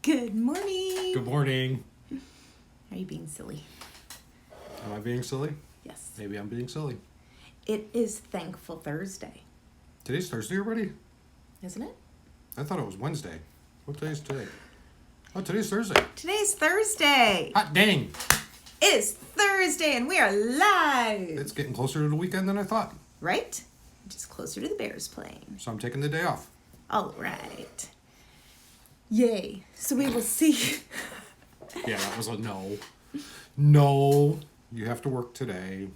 Good morning. Good morning. Are you being silly? Am I being silly? Yes. Maybe I'm being silly. It is Thankful Thursday. Today's Thursday already? Isn't it? I thought it was Wednesday. What day is today? Oh, today's Thursday. Today's Thursday. Hot dang. It is Thursday and we are live. It's getting closer to the weekend than I thought. Right? Just closer to the Bears playing. So I'm taking the day off. All right. Yay. So we will see. Yeah, that was a no. No. You have to work today.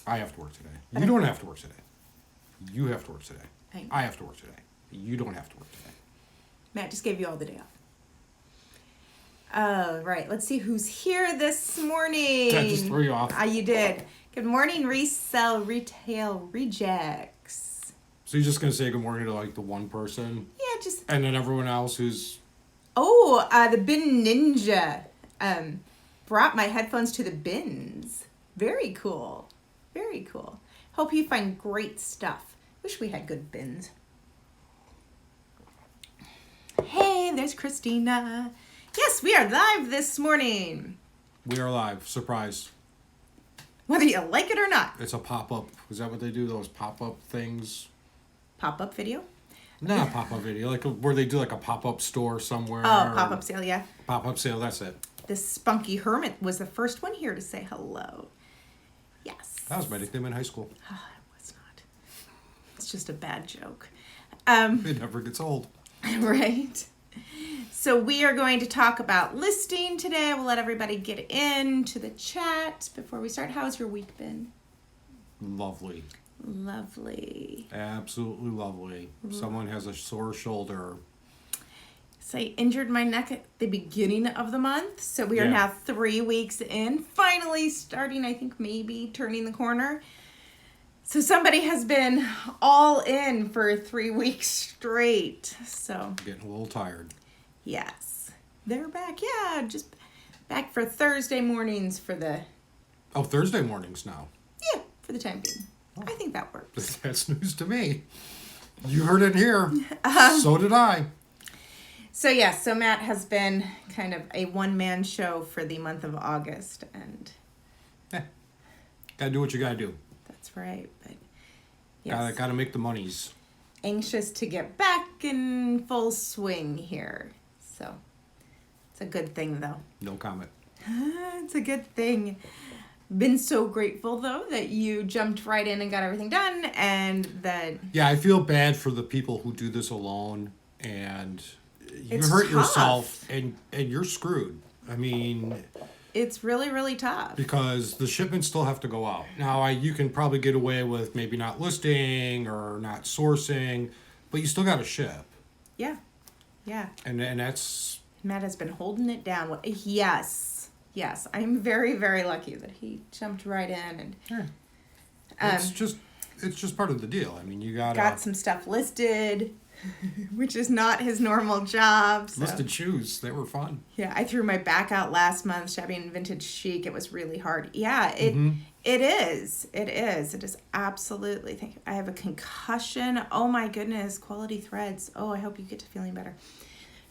I have to work today. You don't have to work today. You have to work today. I have to work today. You don't have to work today. Matt just gave you all the day off. All right. Let's see who's here this morning. That just threw you off. You did. Good morning, Retail Rejects. So you're just going to say good morning to like the one person? Yeah, just... And then everyone else who's... Oh, the Bin Ninja brought my headphones to the bins. Very cool. Very cool. Hope you find great stuff. Wish we had good bins. Hey, there's Christina. Yes, we are live this morning. We are live. Surprise. Whether you like it or not. It's a pop-up. Is that what they do? Those pop-up things? Pop-up video? Not a pop-up video. Like where they do like a pop-up store somewhere. Oh, pop-up sale, yeah. Pop-up sale, that's it. The Spunky Hermit was the first one here to say hello. Yes. That was my nickname in high school. Oh, it was not. It's just a bad joke. It never gets old. Right. So we are going to talk about listing today. We'll let everybody get into the chat before we start. How's your week been? Lovely. Lovely. Absolutely lovely. Someone has a sore shoulder. So I injured my neck at the beginning of the month. So we are now 3 weeks in. Finally starting, I think, maybe turning the corner. So somebody has been all in for 3 weeks straight. So Getting a little tired. yes. They're back. Yeah, just back for Thursday mornings for the... Oh, Thursday mornings now. Yeah, for the time being. I think that works. That's news to me. You heard it here. So did I. So Matt has been kind of a one-man show for the month of August, and Gotta do what you gotta do. that's right. But yes, Gotta make the monies. anxious to get back in full swing here. So it's a good thing, though. No comment. It's a good thing. Been so grateful, though, that you jumped right in and got everything done, and that... Yeah, I feel bad for the people who do this alone, and you It's hurt tough. yourself, and you're screwed. I mean... It's really, really tough. Because the shipments still have to go out. Now, you can probably get away with maybe not listing or not sourcing, but you still got to ship. Yeah. Yeah. And that's... Matt has been holding it down. Yes. Yes. I'm very, very lucky that he jumped right in and it's just part of the deal. I mean, you got some stuff listed, which is not his normal job. So. listed shoes. They were fun. Yeah, I threw my back out last month shopping vintage chic. It was really hard. Yeah, it is. It is. It is absolutely. I have a concussion. Oh my goodness. Quality threads. Oh, I hope you get to feeling better.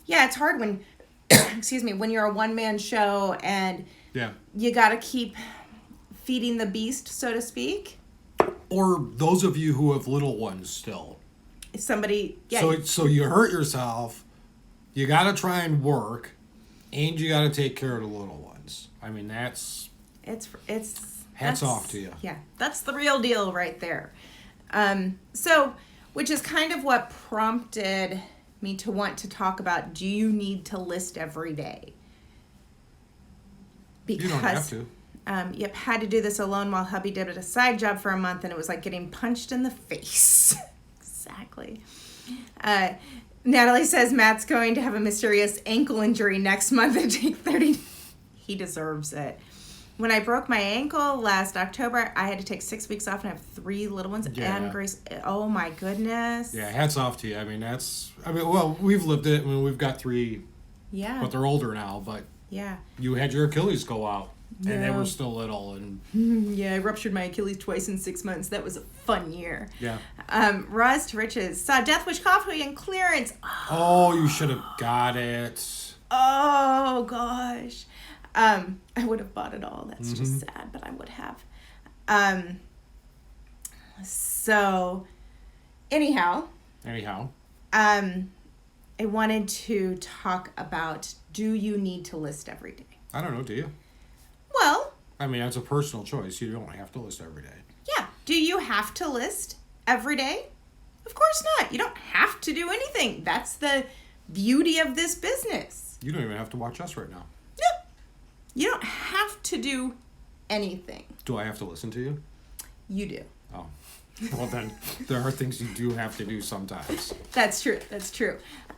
Yeah, it's hard when, excuse me, when you're a one-man show and you got to keep feeding the beast, so to speak. Or those of you who have little ones still. If somebody, So you hurt yourself. You got to try and work, and you got to take care of the little ones. I mean, that's... It's Hats off to you. Yeah, that's the real deal right there. Which is kind of what prompted me to want to talk about, do you need to list every day? Because, you don't have to. Had to do this alone while hubby did a side job for a month, and it was like getting punched in the face. Exactly. Natalie says Matt's going to have a mysterious ankle injury next month and take 30. He deserves it. When I broke my ankle last October, I had to take 6 weeks off and have 3 little ones. Yeah. And Grace, oh my goodness. Yeah, hats off to you. I mean, well, we've lived it. I mean, we've got 3, but they're older now. But you had your Achilles go out, and they were still little. And yeah, I ruptured my Achilles twice in 6 months. That was a fun year. Yeah. Roz to Riches saw Death Wish coffee and clearance. Oh, you should have got it. Oh gosh. I would have bought it all. That's just sad, but I would have. So anyhow, I wanted to talk about, do you need to list every day? I don't know, do you? Well, I mean, that's a personal choice. You don't have to list every day. Yeah. Do you have to list every day? Of course not. You don't have to do anything. That's the beauty of this business. You don't even have to watch us right now. No. You don't have to do anything. Do I have to listen to you? You do. Oh. Well, then there are things you do have to do sometimes. That's true.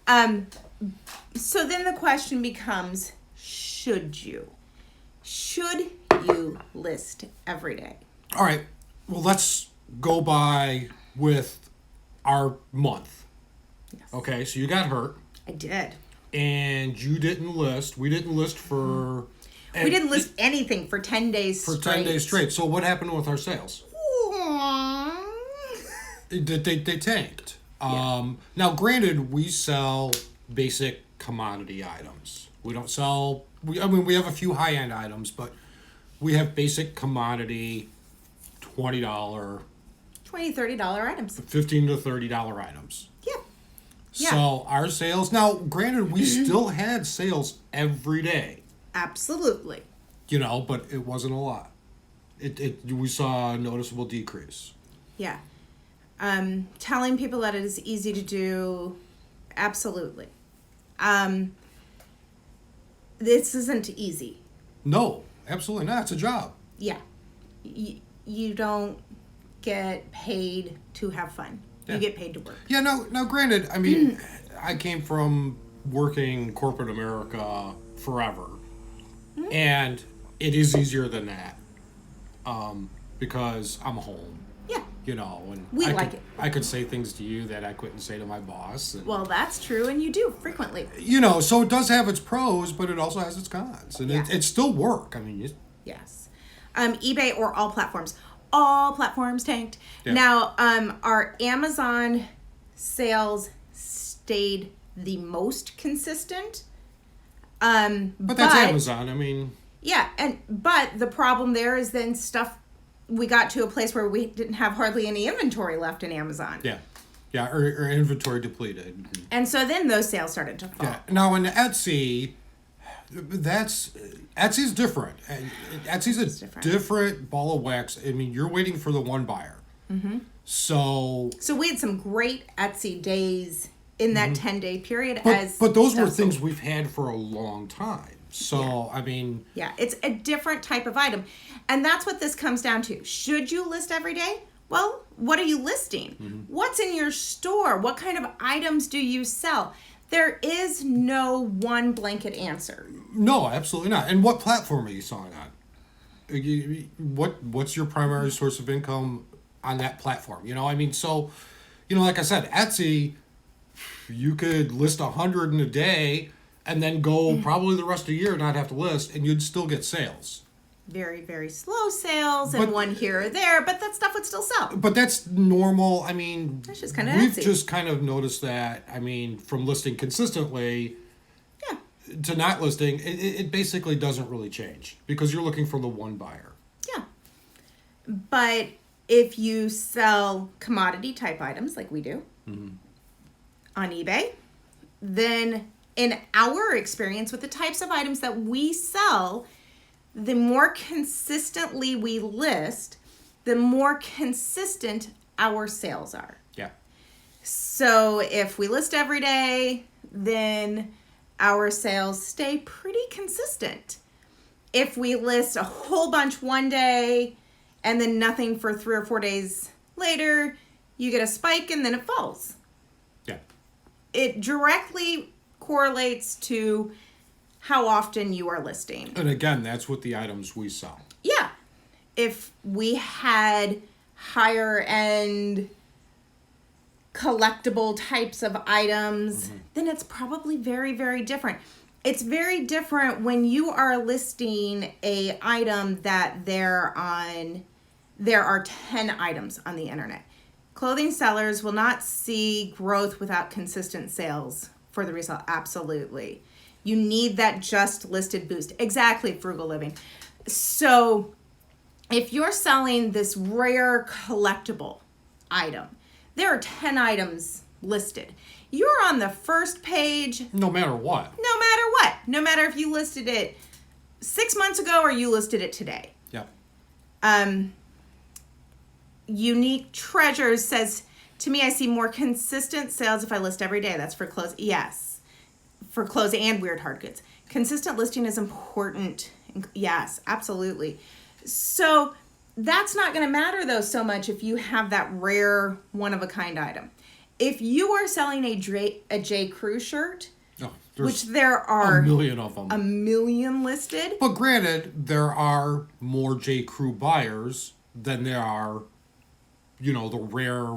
So then the question becomes, should you? Should you list every day? All right. Well, let's go by with our month. Yes. Okay, so you got hurt. I did. And you didn't list. We didn't list for... We didn't list anything for 10 days straight. For 10 days straight. So what happened with our sales? They tanked. Now, granted, we sell basic commodity items. We don't sell... we have a few high-end items, but we have basic commodity $20, $20, $30 items. $15 to $30 items. Yeah. So our sales... Now, granted, we still had sales every day. Absolutely. But it wasn't a lot. We saw a noticeable decrease. Yeah. Telling people that it is easy to do, absolutely. This isn't easy. No, absolutely not. It's a job. Yeah. You don't get paid to have fun. Yeah. You get paid to work. Yeah, now granted, I came from working corporate America forever. And it is easier than that. Because I'm home. Yeah. And I could say things to you that I couldn't say to my boss. Well, that's true, and you do frequently. So it does have its pros, but it also has its cons. And it's still work. Yes. eBay or all platforms. All platforms tanked. Yeah. Now, our Amazon sales stayed the most consistent. But that's Amazon. Yeah, but the problem there is then we got to a place where we didn't have hardly any inventory left in Amazon. Yeah, or inventory depleted. And so then those sales started to fall. Yeah. Now in Etsy, Etsy's different. Etsy's a different ball of wax. You're waiting for the one buyer. Mm-hmm. So we had some great Etsy days in that 10-day period. But those were things we've had for a long time. So, Yeah, it's a different type of item. And that's what this comes down to. Should you list every day? Well, what are you listing? Mm-hmm. What's in your store? What kind of items do you sell? There is no one blanket answer. No, absolutely not. And what platform are you selling on? What's your primary source of income on that platform? So, like I said, Etsy, you could list 100 in a day and then go probably the rest of the year not have to list, and you'd still get sales. Very, very slow sales and one here or there, but that stuff would still sell. But that's normal. That's just kind of we've just kind of noticed that, from listing consistently to not listing, it basically doesn't really change because you're looking for the one buyer. Yeah. But if you sell commodity type items like we do on eBay, then in our experience with the types of items that we sell, the more consistently we list, the more consistent our sales are. Yeah. So if we list every day, then our sales stay pretty consistent. If we list a whole bunch one day and then nothing for 3 or 4 days later, you get a spike and then it falls. Yeah. It directly correlates to how often you are listing. And again, that's with the items we sell. Yeah. If we had higher end collectible types of items, then it's probably very, very different. It's very different when you are listing a item that there are 10 items on the internet. Clothing sellers will not see growth without consistent sales for the resale. Absolutely. You need that just listed boost. Exactly, frugal living. So if you're selling this rare collectible item, there are 10 items listed. You're on the first page. No matter what. No matter what. No matter if you listed it 6 months ago or you listed it today. Yeah. Unique Treasures says, to me, I see more consistent sales if I list every day. That's for clothes. Yes. For clothes and weird hard goods. Consistent listing is important. Yes, absolutely. So that's not going to matter, though, so much if you have that rare, one-of-a-kind item. If you are selling a J. Crew shirt, which there are a million of them. A million listed. But granted, there are more J. Crew buyers than there are, the rare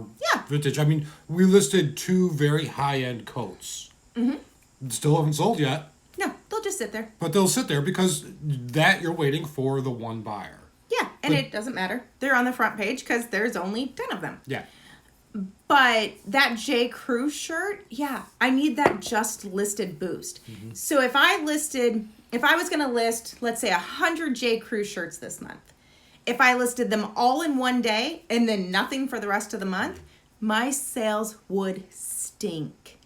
vintage. I mean, we listed 2 very high-end coats. Mm-hmm. Still haven't sold yet. No, they'll just sit there. But they'll sit there because that you're waiting for the one buyer. Yeah, and it doesn't matter. They're on the front page because there's only 10 of them. Yeah. But that J. Crew shirt, I need that just listed boost. Mm-hmm. So if I was going to list, let's say 100 J. Crew shirts this month, if I listed them all in one day and then nothing for the rest of the month, my sales would stink.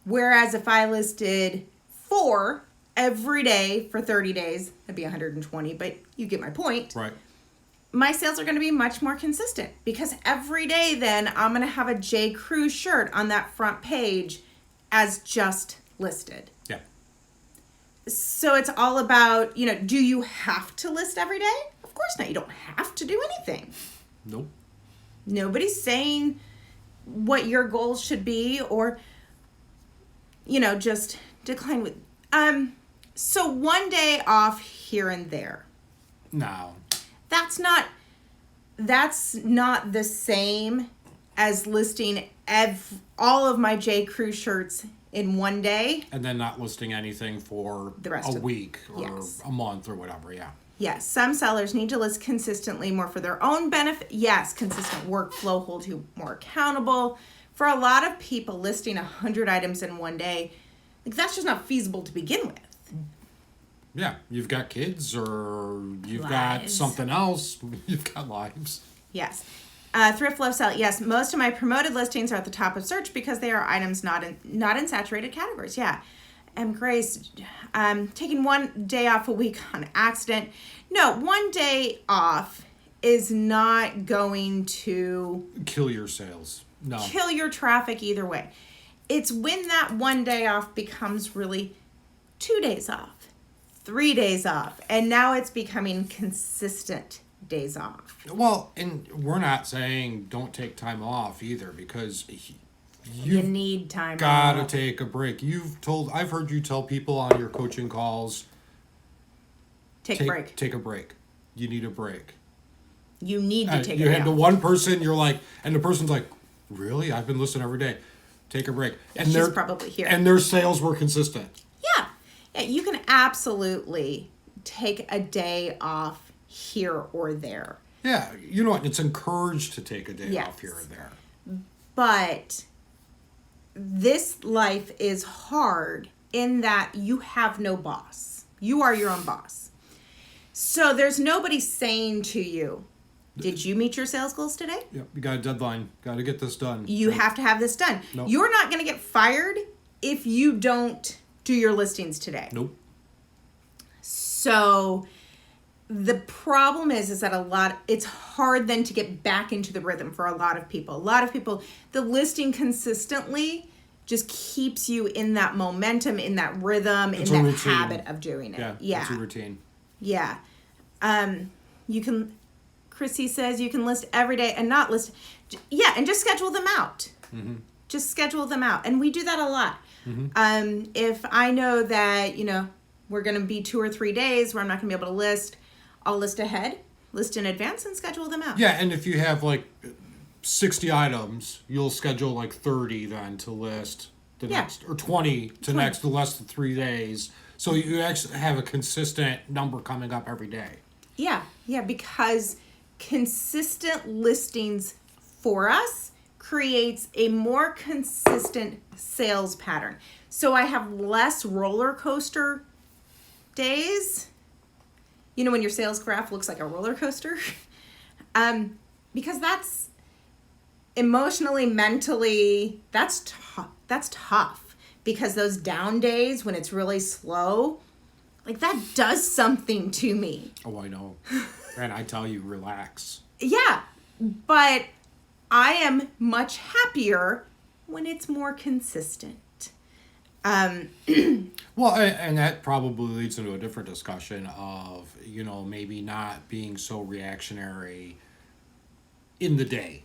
Whereas if I listed 4 every day for 30 days, that'd be 120, but you get my point. Right. My sales are going to be much more consistent because every day then I'm going to have a J. Crew shirt on that front page as just listed. Yeah. So it's all about, do you have to list every day? Of course not. You don't have to do anything. Nope. Nobody's saying what your goals should be or, just decline with. So one day off here and there. No. That's not the same as listing all of my J. Crew shirts in one day. And then not listing anything for the rest a week or a month or whatever, yeah. Yes, some sellers need to list consistently more for their own benefit. Yes, consistent workflow holds you more accountable. For a lot of people, listing 100 items in one day, that's just not feasible to begin with. Yeah, you've got kids or you've got something else. You've got lives. Yes. Thrift Love Sell. Yes, most of my promoted listings are at the top of search because they are items not in saturated categories. Yeah. Grace, taking one day off a week on accident. No, one day off is not going to kill your sales. No. Kill your traffic either way. It's when that one day off becomes really 2 days off, 3 days off, and now it's becoming consistent days off. Well, and we're not saying don't take time off either because you need time gotta off. Take a break. I've heard you tell people on your coaching calls, take a break. Take a break. You need a break. You need to take a break. You had to one person, you're like, and the person's like, really? I've been listening every day. Take a break. And she's probably here. And their sales were consistent. Yeah, you can absolutely take a day off here or there. Yeah, you know what? It's encouraged to take a day off here or there. But this life is hard in that you have no boss. You are your own boss. So there's nobody saying to you, did you meet your sales goals today? Yep, you got a deadline. Got to get this done. You have to have this done. Nope. You're not going to get fired if you don't do your listings today. Nope. So the problem is that it's hard then to get back into the rhythm for a lot of people. A lot of people, the listing consistently just keeps you in that momentum, in that rhythm, in that routine. habit of doing it. Yeah. It's a routine. Yeah. Chrissy says you can list every day and not list. Yeah, and just schedule them out. Mm-hmm. Just schedule them out. And we do that a lot. Mm-hmm. If I know that, we're going to be 2 or 3 days where I'm not going to be able to list, I'll list ahead, list in advance, and schedule them out. Yeah, and if you have 60 items, you'll schedule 30 then to list the next, or 20 to next the less than 3 days. So you actually have a consistent number coming up every day. Yeah, because consistent listings for us creates a more consistent sales pattern. So I have less roller coaster days. You know, when your sales graph looks like a roller coaster? Because that's emotionally, mentally, that's tough. Because those down days when it's really slow, like that does something to me. Oh, I know. And I tell you, relax. Yeah, but I am much happier when it's more consistent. Well, and that probably leads into a different discussion of, you know, maybe not being so reactionary in the day.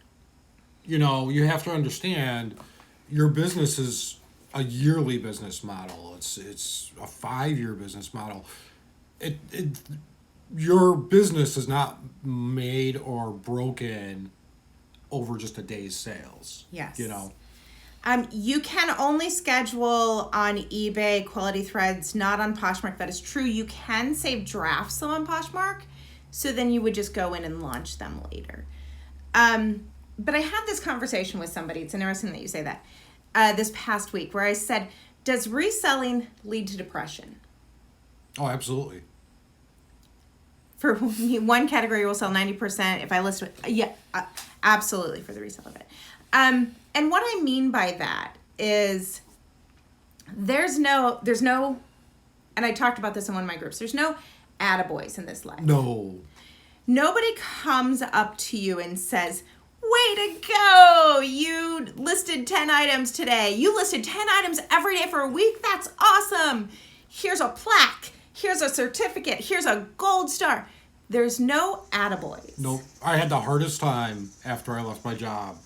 You know, you have to understand your business is a yearly business model. It's a 5-year business model. Your business is not made or broken over just a day's sales. Yes. You know. You can only schedule on eBay quality threads, not on Poshmark. That is true. You can save drafts though on Poshmark, so then you would just go in and launch them later. But I had this conversation with somebody. It's interesting that you say that. This past week, where I said, "Does reselling lead to depression?" Oh, absolutely. For one category, we'll sell 90%. If I list it, yeah, absolutely for the resale of it. And what I mean by that is there's no, and I talked about this in one of my groups, there's no attaboys in this life. No. Nobody comes up to you and says, "Way to go! You listed 10 items today. You listed 10 items every day for a week. That's awesome. Here's a plaque. Here's a certificate. Here's a gold star." There's no attaboys. Nope. I had the hardest time after I left my job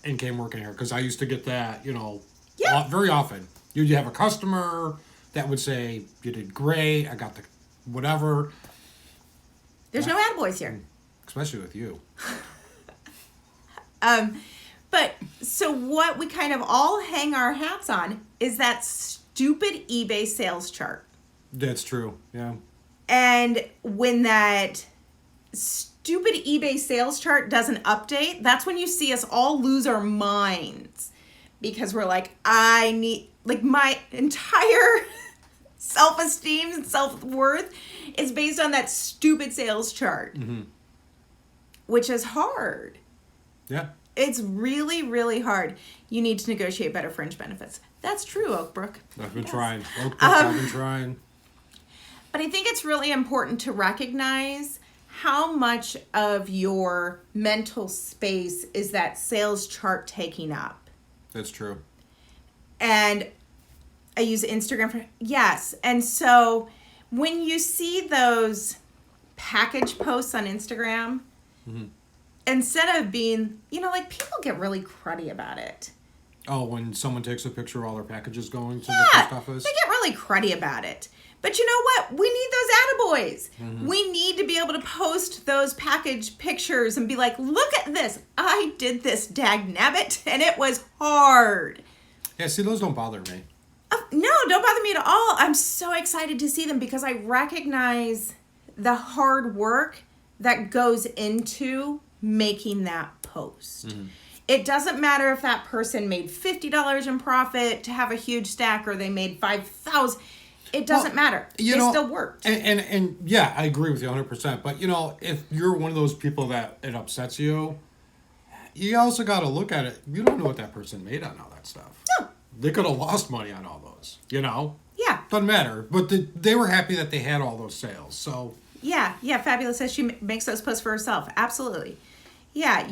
and came working here, because I used to get that, you know, very often. You'd have a customer that would say, "You did great. I got the whatever." There's no attaboys here. Especially with you. But so what we kind of all hang our hats on is that stupid eBay sales chart. That's true. Yeah. And when that stupid eBay sales chart doesn't update, that's when you see us all lose our minds, because we're like, I need, like, my entire self-esteem and self-worth is based on that stupid sales chart, which is hard. Yeah. It's really, really hard. You need to negotiate better fringe benefits. That's true, Oakbrook. I've been trying. Oakbrook, I've been trying. But I think it's really important to recognize how much of your mental space is that sales chart taking up. That's true. And I use Instagram for, yes. And so when you see those package posts on Instagram, instead of being, you know, like, people get really cruddy about it. Oh, when someone takes a picture of all their packages going to the Yeah, post office? they get really cruddy about it. But you know what? We need those attaboys. We need to be able to post those package pictures and be like, "Look at this. I did this, dagnabbit, and it was hard." Yeah, see, those don't bother me. No, don't bother me at all. I'm so excited to see them because I recognize the hard work that goes into making that post. It doesn't matter if that person made $50 in profit to have a huge stack, or they made $5,000. It doesn't matter. They still worked. And yeah, I agree with you 100%. But, you know, if you're one of those people that it upsets you, you also got to look at it. You don't know what that person made on all that stuff. No. They could have lost money on all those, you know? Yeah. Doesn't matter. But they were happy that they had all those sales. So. Yeah. Fabulous says she makes those posts for herself. Absolutely. Yeah,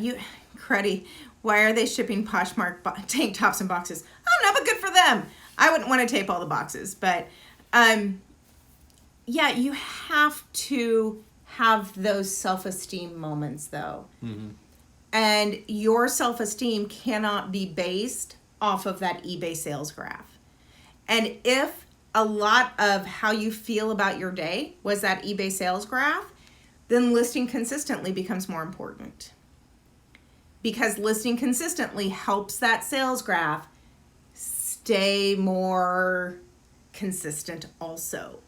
cruddy. Why are they shipping Poshmark tank tops in boxes? I don't know, but good for them. I wouldn't want to tape all the boxes, but yeah, you have to have those self-esteem moments, though. And your self-esteem cannot be based off of that eBay sales graph. And if a lot of how you feel about your day was that eBay sales graph, then listing consistently becomes more important. Because listing consistently helps that sales graph stay more consistent also.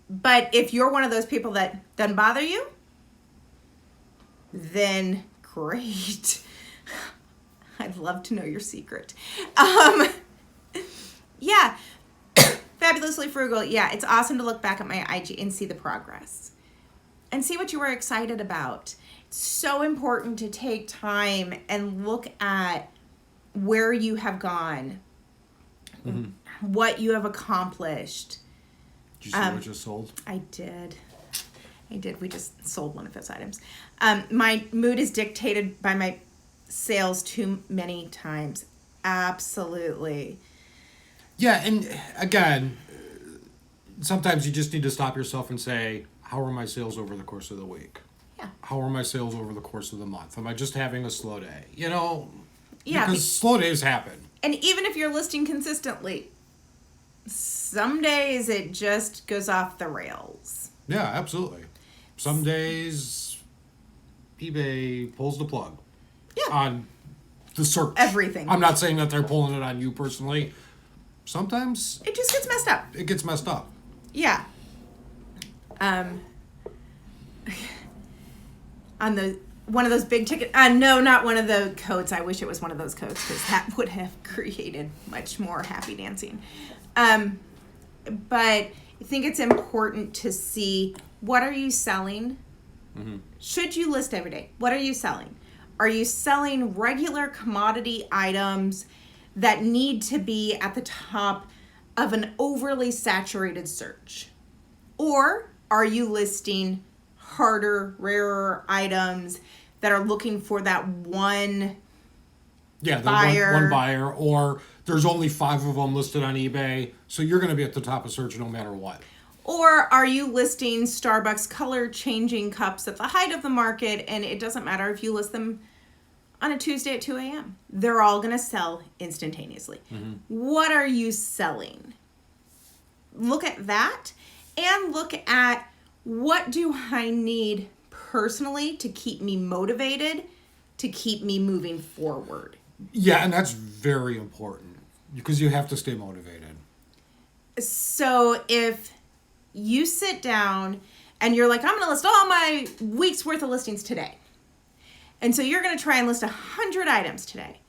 But if you're one of those people that doesn't bother you, then Great. I'd love to know your secret. Yeah. Fabulously frugal. Yeah, it's awesome to look back at my IG and see the progress. And see what you were excited about. It's so important to take time and look at where you have gone, what you have accomplished. Did you see what just sold? I did. We just sold one of those items. My mood is dictated by my sales too many times. Absolutely. Yeah, and again, sometimes you just need to stop yourself and say, how are my sales over the course of the week? Yeah. How are my sales over the course of the month? Am I just having a slow day? You know, Yeah, because slow days happen. And even if you're listing consistently, some days it just goes off the rails. Yeah, absolutely. Some days eBay pulls the plug. Yeah. On the search. Everything. I'm not saying that they're pulling it on you personally. Sometimes It just gets messed up. it gets messed up. Yeah. On the one of those big ticket. No, not one of the codes. I wish it was one of those codes because that would have created much more happy dancing. But I think it's important to see, what are you selling? Should you list every day? What are you selling? Are you selling regular commodity items that need to be at the top of an overly saturated search? Or are you listing harder, rarer items that are looking for that one buyer? One buyer, or there's only 5 of them listed on eBay, so you're going to be at the top of search no matter what. Or are you listing Starbucks color changing cups at the height of the market, and it doesn't matter if you list them on a Tuesday at 2 a.m. They're all going to sell instantaneously. What are you selling? Look at that, and look at, what do I need personally to keep me motivated, to keep me moving forward? Yeah, and that's very important because you have to stay motivated. So if you sit down and you're like, I'm going to list all my week's worth of listings today. And so you're going to try and list 100 items today.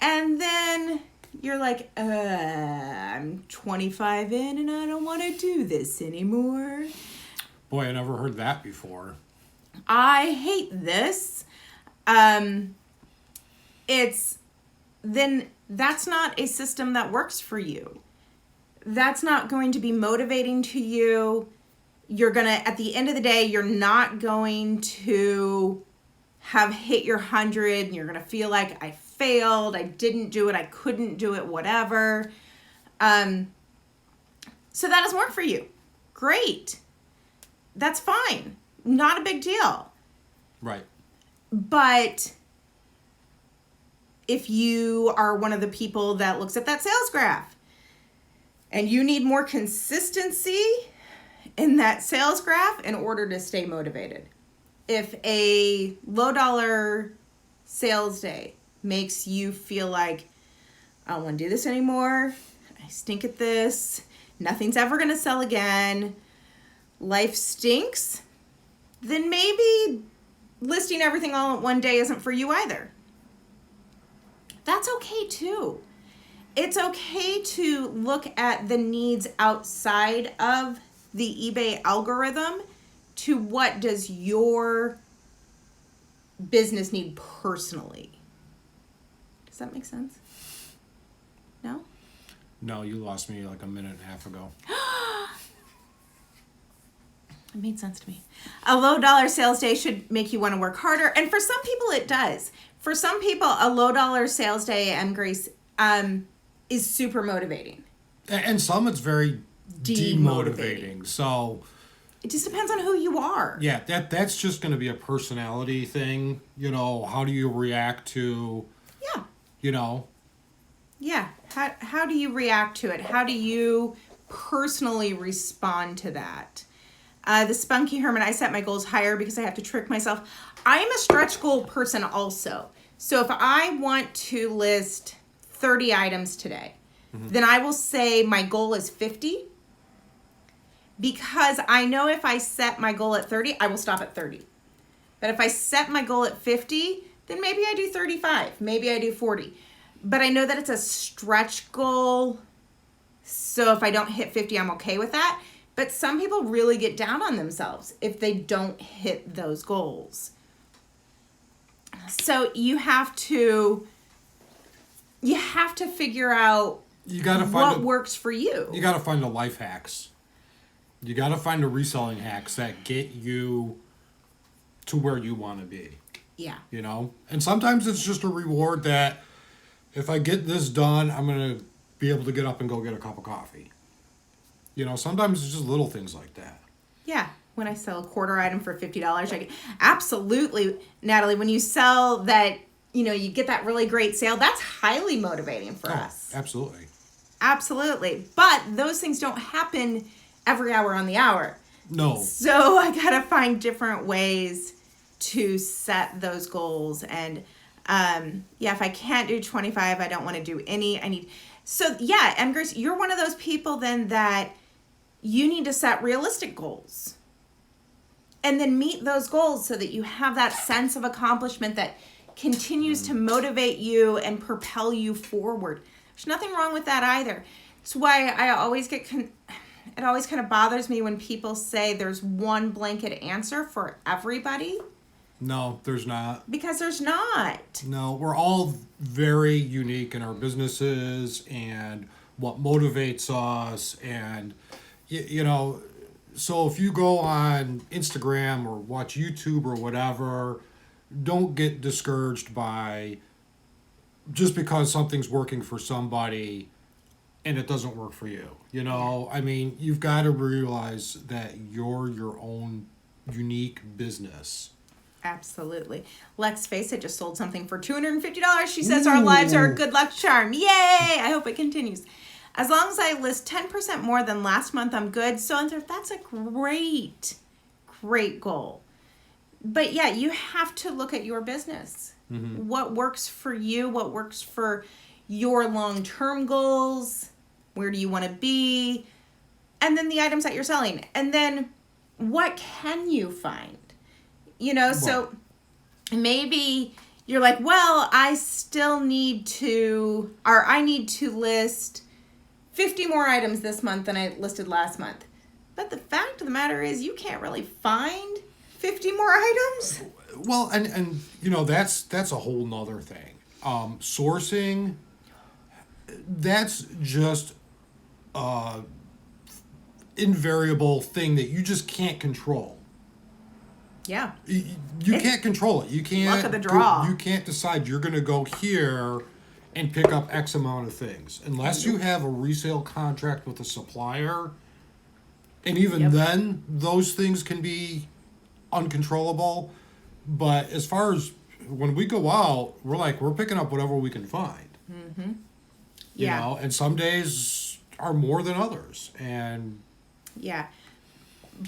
And then you're like, I'm 25 in and I don't want to do this anymore. Boy, I never heard that before. I hate this. Then that's not a system that works for you. That's not going to be motivating to you. You're going to, at the end of the day, you're not going to have hit your 100 and you're going to feel like, I failed, I didn't do it, I couldn't do it, whatever. So that doesn't work for you. Great. That's fine. Not a big deal. Right. But if you are one of the people that looks at that sales graph and you need more consistency in that sales graph in order to stay motivated. If a low dollar sales day makes you feel like, I don't want to do this anymore, I stink at this, nothing's ever going to sell again, life stinks, then maybe listing everything all in one day isn't for you either. That's okay too. It's okay to look at the needs outside of the eBay algorithm to what does your business need personally. Does that make sense? No? No, you lost me like a minute and a half ago. It made sense to me. A low dollar sales day should make you want to work harder. And for some people it does. For some people, a low dollar sales day, Grace, is super motivating. And some it's very demotivating. So it just depends on who you are. Yeah, that's just going to be a personality thing. You know, how do you react to, Yeah. you know? Yeah. How do you react to it? How do you personally respond to that? The Spunky Hermit, I set my goals higher because I have to trick myself. I'm a stretch goal person also. So if I want to list 30 items today, then I will say my goal is 50 because I know if I set my goal at 30, I will stop at 30. But if I set my goal at 50, then maybe I do 35, maybe I do 40. But I know that it's a stretch goal. So if I don't hit 50, I'm okay with that. But some people really get down on themselves if they don't hit those goals. So you have to figure out what works for you. You got to find the life hacks. You got to find the reselling hacks that get you to where you want to be. Yeah. You know? And sometimes it's just a reward that if I get this done, I'm going to be able to get up and go get a cup of coffee. You know, sometimes it's just little things like that. Yeah. When I sell a quarter item for $50, absolutely, Natalie, when you sell that, you know, you get that really great sale, that's highly motivating for us. Absolutely. Absolutely. But those things don't happen every hour on the hour. No. So I got to find different ways to set those goals. And if I can't do 25, I don't want to do any. So yeah, and Grace, you're one of those people then that you need to set realistic goals. And then meet those goals so that you have that sense of accomplishment that continues to motivate you and propel you forward. There's nothing wrong with that either. It's why I always get, it always kind of bothers me when people say there's one blanket answer for everybody. No, there's not. Because there's not. No, we're all very unique in our businesses and what motivates us. And, you know, so if you go on Instagram or watch YouTube or whatever, don't get discouraged by just because something's working for somebody and it doesn't work for you. You know, I mean, you've got to realize that you're your own unique business. Absolutely. Lex Face it just sold something for $250. She says our lives are a good luck charm. Yay! I hope it continues. As long as I list 10% more than last month, I'm good. So that's a great goal. But yeah, you have to look at your business. Mm-hmm. What works for you? What works for your long-term goals? Where do you want to be? And then the items that you're selling. And then what can you find? You know, so maybe you're like, well, I need to list 50 more items this month than I listed last month. But the fact of the matter is you can't really find 50 more items. Well, and you know, that's a whole nother thing. Sourcing, that's just invariable thing that you just can't control. Yeah. You can't control it. You can't. Luck of the draw. You can't decide you're going to go here and pick up X amount of things. Unless you have a resale contract with a supplier. And even then, those things can be uncontrollable. But as far as when we go out, we're picking up whatever we can find. Mm-hmm. You know, and some days are more than others. And yeah.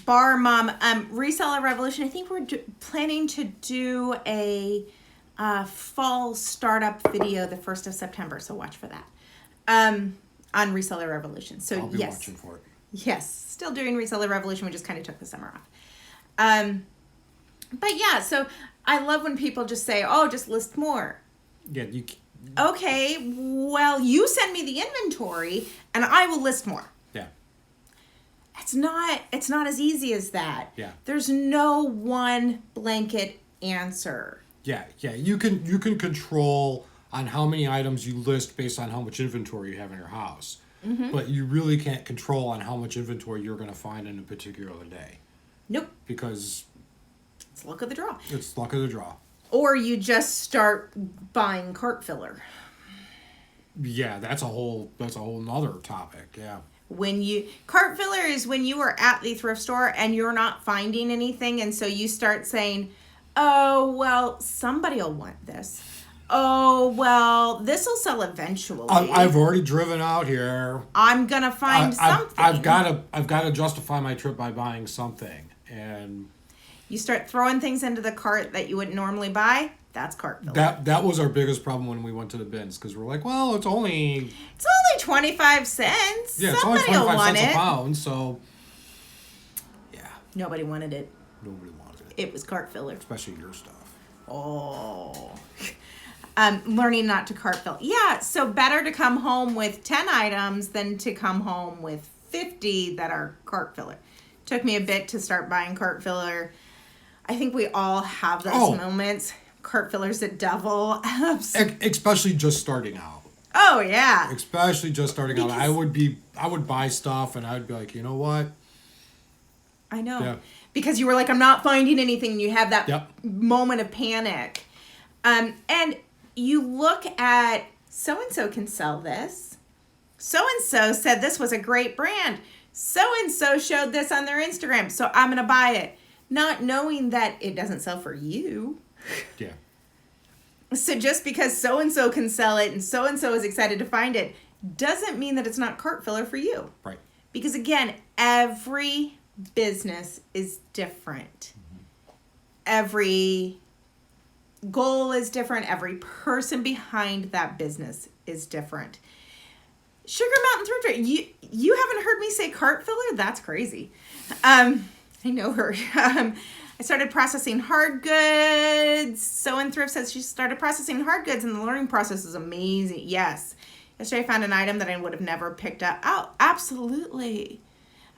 Bar Mom, Reseller Revolution, I think we're planning to do a fall startup video the 1st of September, so watch for that on Reseller Revolution. So I'll be watching for it. Yes, still doing Reseller Revolution. We just kind of took the summer off. But yeah, so I love when people just say, oh, just list more. Yeah, okay, well, you send me the inventory and I will list more. Yeah. It's not as easy as that. Yeah. There's no one blanket answer. Yeah. You can control on how many items you list based on how much inventory you have in your house. Mm-hmm. But you really can't control on how much inventory you're going to find in a particular day. Nope. Because it's luck of the draw. It's luck of the draw. Or you just start buying cart filler. Yeah, that's a whole nother topic. Yeah. Cart filler is when you are at the thrift store and you're not finding anything, and so you start saying, oh, well, somebody will want this. Oh, well, this will sell eventually. I've already driven out here. I'm going to find something. I've got to justify my trip by buying something. And you start throwing things into the cart that you wouldn't normally buy. That's cart filler. That was our biggest problem when we went to the bins, because we're like, well, it's only 25 cents. Yeah, Somebody it's only 25 will want cents it. a pound, so yeah. Nobody wanted it. Nobody wanted it. it was cart filler. Especially your stuff. Oh. Learning not to cart fill. Yeah, so better to come home with 10 items than to come home with 50 that are cart filler. Took me a bit to start buying cart filler. I think we all have those moments. Cart filler's a devil. Especially just starting out. Oh, yeah. Especially just starting out. I would buy stuff and I would be like, you know what? I know. Yeah. Because you were like, I'm not finding anything. You have that moment of panic. And you look at so-and-so can sell this. So-and-so said this was a great brand. So-and-so showed this on their Instagram, so I'm going to buy it. Not knowing that it doesn't sell for you. Yeah. So just because so-and-so can sell it and so-and-so is excited to find it doesn't mean that it's not cart filler for you. Right. Because again, every business is different. Mm-hmm. Every goal is different. Every person behind that business is different. Sugar Mountain Thrift Store. You haven't heard me say cart filler? That's crazy. I know her. I started processing hard goods. So in Thrift says she started processing hard goods and the learning process is amazing. Yes. Yesterday I found an item that I would have never picked up. Oh, absolutely.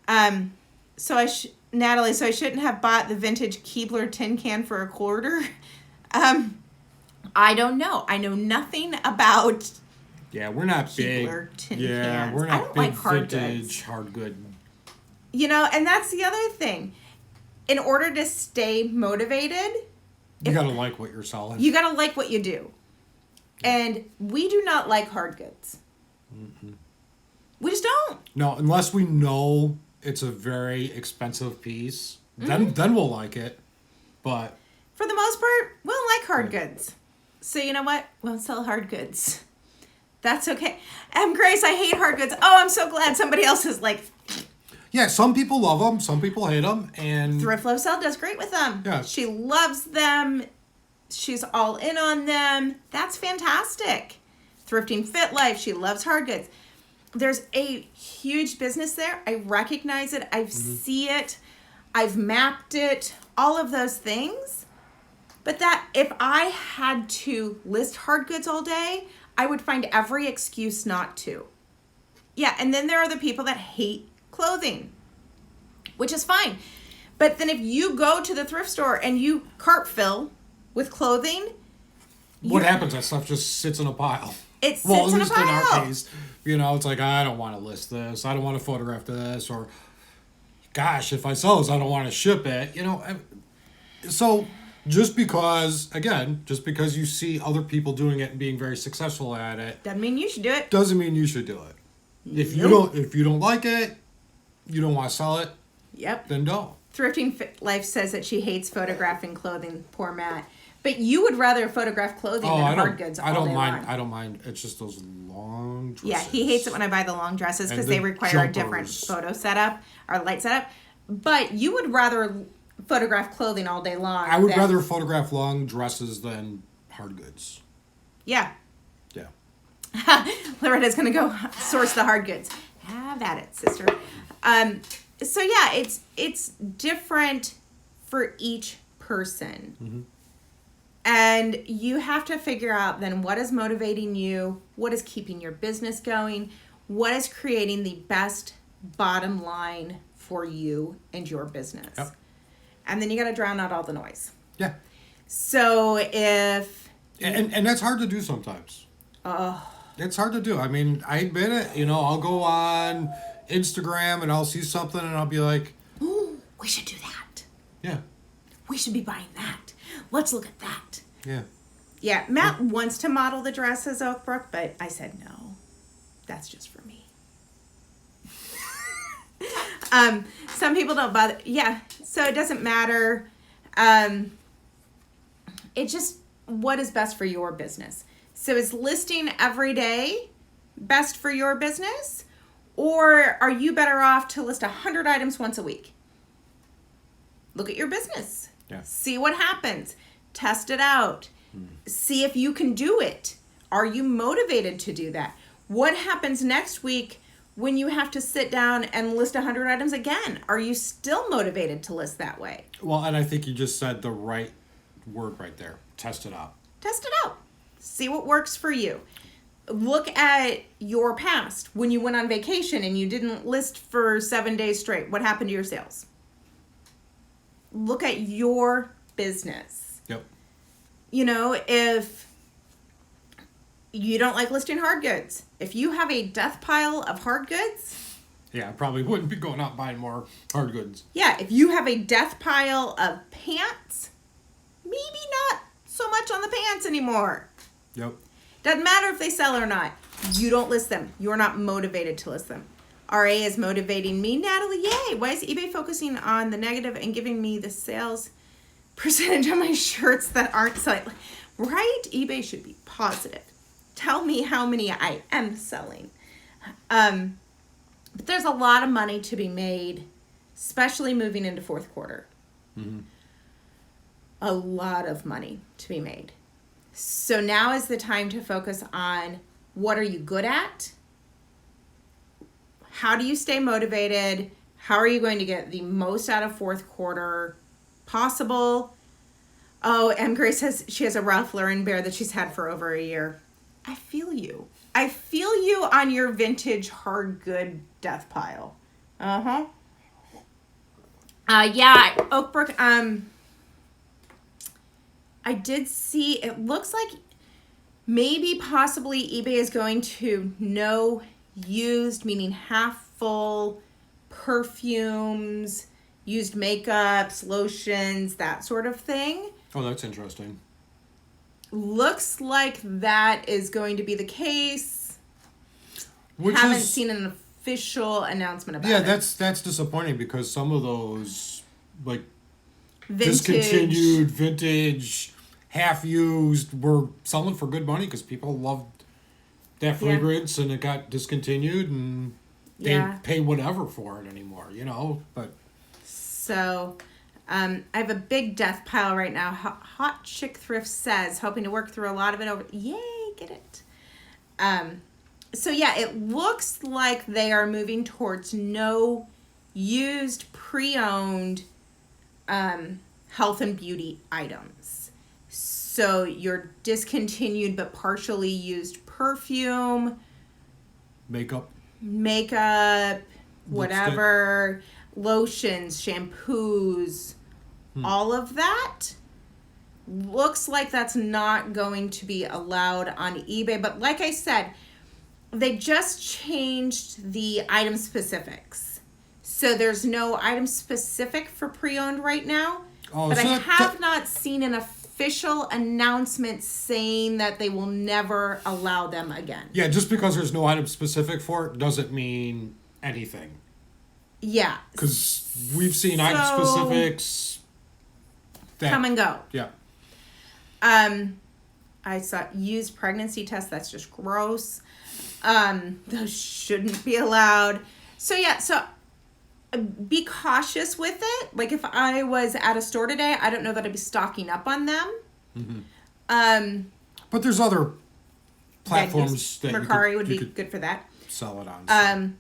Natalie, so I shouldn't have bought the vintage Keebler tin can for $0.25. I don't know. I know nothing about. Yeah, we're not Keebler big. Tin Yeah, cans. we're I not don't big like hard vintage goods. hard good. You know, and that's the other thing. In order to stay motivated, you gotta like what you're selling. You gotta like what you do. And we do not like hard goods. Mm-hmm. We just don't. No, unless we know it's a very expensive piece, then we'll like it. But for the most part, we don't like hard goods. So you know what? We won't sell hard goods. That's okay. Grace, I hate hard goods. Oh, I'm so glad somebody else is like. Yeah, some people love them, some people hate them, and Thrift Low Sell does great with them. Yeah. She loves them. She's all in on them. That's fantastic. Thrifting Fit Life. She loves hard goods. There's a huge business there. I recognize it. I see it. I've mapped it. All of those things. But that if I had to list hard goods all day, I would find every excuse not to. Yeah, and then there are the people that hate clothing, which is fine. But then if you go to the thrift store and you cart fill with clothing, what happens? That stuff just sits in a pile. It sits in a pile. At least in our case, it's like, I don't want to list this. I don't want to photograph this. Or, gosh, if I sell this, I don't want to ship it. So just because you see other people doing it and being very successful at it, doesn't mean you should do it. Doesn't mean you should do it. If you don't like it, you don't want to sell it. Yep. Then don't. Thrifting Life says that she hates photographing clothing. Poor Matt. But you would rather photograph clothing than hard goods all day long. I don't mind. It's just those long dresses. Yeah, he hates it when I buy the long dresses because they require a different photo setup or light setup. But you would rather photograph clothing all day long. I would rather photograph long dresses than hard goods. Yeah. Yeah. Loretta's going to go source the hard goods. Have at it, sister. So yeah, it's different for each person. Mm-hmm. And you have to figure out then what is motivating you, what is keeping your business going, what is creating the best bottom line for you and your business. Yep. And then you got to drown out all the noise. Yeah. So if... And that's hard to do sometimes. Oh. It's hard to do. I mean, I admit it. I'll go on Instagram and I'll see something and I'll be like... Ooh, we should do that. Yeah. We should be buying that. Let's look at that. Yeah. Yeah, Matt wants to model the dresses, Oakbrook, but I said no. That's just for me. Some people don't bother. Yeah, so it doesn't matter. It's just what is best for your business. So is listing every day best for your business? Or are you better off to list 100 items once a week? Look at your business. Yeah. See what happens. Test it out. See if you can do it. Are you motivated to do that? What happens next week when you have to sit down and list 100 items again? Are you still motivated to list that way? Well, and I think you just said the right word right there. Test it out. Test it out. See what works for you. Look at your past. When you went on vacation and you didn't list for 7 days straight, what happened to your sales? Look at your business. Yep. You know, if you don't like listing hard goods, if you have a death pile of hard goods, yeah, I probably wouldn't be going out buying more hard goods. Yeah, if you have a death pile of pants, maybe not so much on the pants anymore. Yep. Doesn't matter if they sell or not. You don't list them. You're not motivated to list them. RA is motivating me. Natalie, yay! Why is eBay focusing on the negative and giving me the sales percentage on my shirts that aren't selling? Right? eBay should be positive. Tell me how many I am selling. But there's a lot of money to be made, especially moving into fourth quarter. Mm-hmm. A lot of money to be made. So now is the time to focus on what are you good at? How do you stay motivated? How are you going to get the most out of fourth quarter possible? Oh, M. Grace says she has a Ralph Lauren bear that she's had for over a year. I feel you. I feel you on your vintage hard good death pile. Uh-huh. Yeah, Oakbrook, I did see, it looks like maybe possibly eBay is going to no used, meaning half full perfumes, used makeups, lotions, that sort of thing. Oh, that's interesting. Looks like that is going to be the case. Haven't seen an official announcement about it. Yeah, that's disappointing because some of those, like, Vintage. discontinued, vintage, half used, were selling for good money because people loved that fragrance and it got discontinued and they didn't pay whatever for it anymore, you know? But so I have a big death pile right now. Hot Chick Thrift says, hoping to work through a lot of it over. Yay, get it. So yeah, it looks like they are moving towards no used, pre-owned health and beauty items. So your discontinued but partially used perfume, makeup, whatever, lotions, shampoos, all of that looks like that's not going to be allowed on eBay. But like I said, they just changed the item specifics. So there's no item specific for pre-owned right now. Oh, but so I have not seen an official announcement saying that they will never allow them again. Yeah, just because there's no item specific for it doesn't mean anything. Yeah. Because we've seen item specifics that come and go. Yeah. I saw used pregnancy tests. That's just gross. Those shouldn't be allowed. So yeah, be cautious with it. Like if I was at a store today, I don't know that I'd be stocking up on them. Mm-hmm. But there's other platforms that Mercari would be good for that. Sell it on.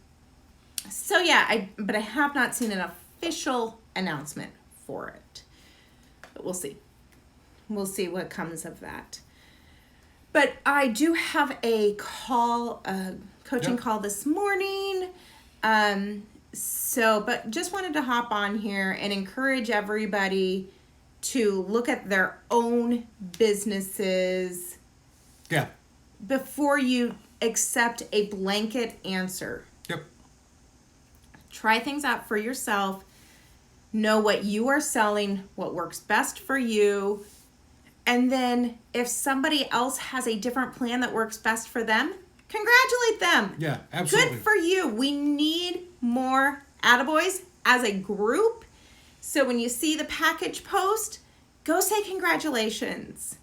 So yeah, but I have not seen an official announcement for it. But we'll see. We'll see what comes of that. But I do have a coaching call this morning. But just wanted to hop on here and encourage everybody to look at their own businesses. Yeah. Before you accept a blanket answer. Yep. Try things out for yourself. Know what you are selling, what works best for you. And then if somebody else has a different plan that works best for them, congratulate them. Yeah, absolutely. Good for you. We need more attaboys as a group. So when you see the package post, go say congratulations.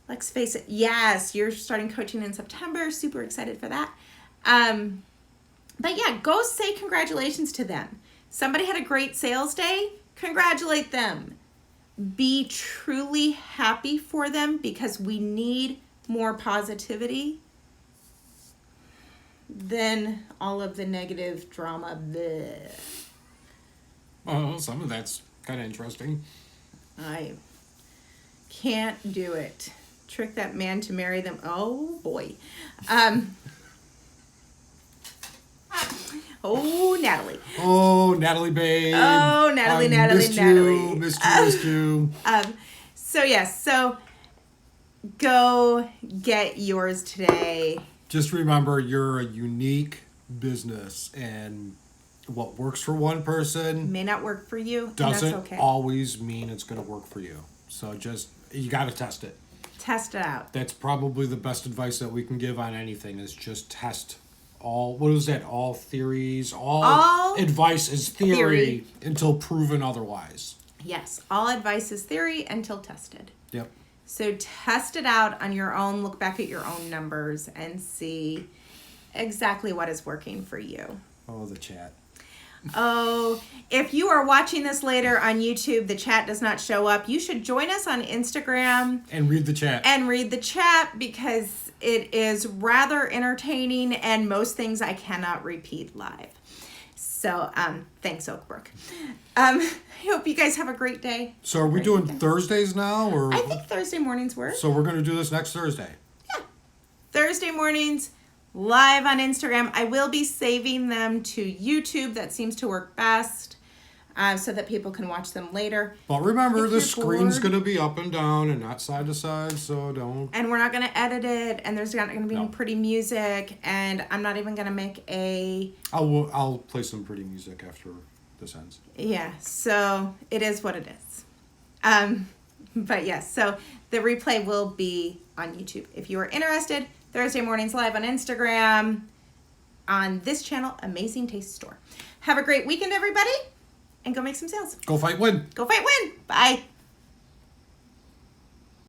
Let's face it. Yes, you're starting coaching in September. Super excited for that. But yeah, go say congratulations to them. Somebody had a great sales day. Congratulate them. Be truly happy for them because we need more positivity. then all of the negative drama. Bleh. Oh, some of that's kind of interesting. I can't do it. Trick that man to marry them. Oh boy. Oh, Natalie. Oh, Natalie, babe. Oh, Natalie, I Natalie, missed Natalie. You, missed you. So yes, so go get yours today. Just remember, you're a unique business, and what works for one person May not work for you. doesn't And that's okay. always mean it's going to work for you. So you got to test it. Test it out. That's probably the best advice that we can give on anything is just test all, what is that? All theories, all advice is theory until proven otherwise. Yes, all advice is theory until tested. Yep. So test it out on your own, look back at your own numbers and see exactly what is working for you. Oh, the chat. Oh, if you are watching this later on YouTube, the chat does not show up. You should join us on Instagram. And read the chat. Because it is rather entertaining and most things I cannot repeat live. So, thanks, Oakbrook. I hope you guys have a great day. So are we doing Thursdays now? Or I think Thursday mornings work. So we're going to do this next Thursday. Yeah. Thursday mornings, live on Instagram. I will be saving them to YouTube. That seems to work best. So that people can watch them later. But remember, the screen's going to be up and down and not side to side, so don't... And we're not going to edit it, and there's not going to be any pretty music, and I'm not even going to make a... I'll play some pretty music after this ends. Yeah, so it is what it is. But yes, so the replay will be on YouTube. If you are interested, Thursday mornings live on Instagram on this channel, Amazing Taste Store. Have a great weekend, everybody. And go make some sales. Go fight, win. Go fight, win. Bye.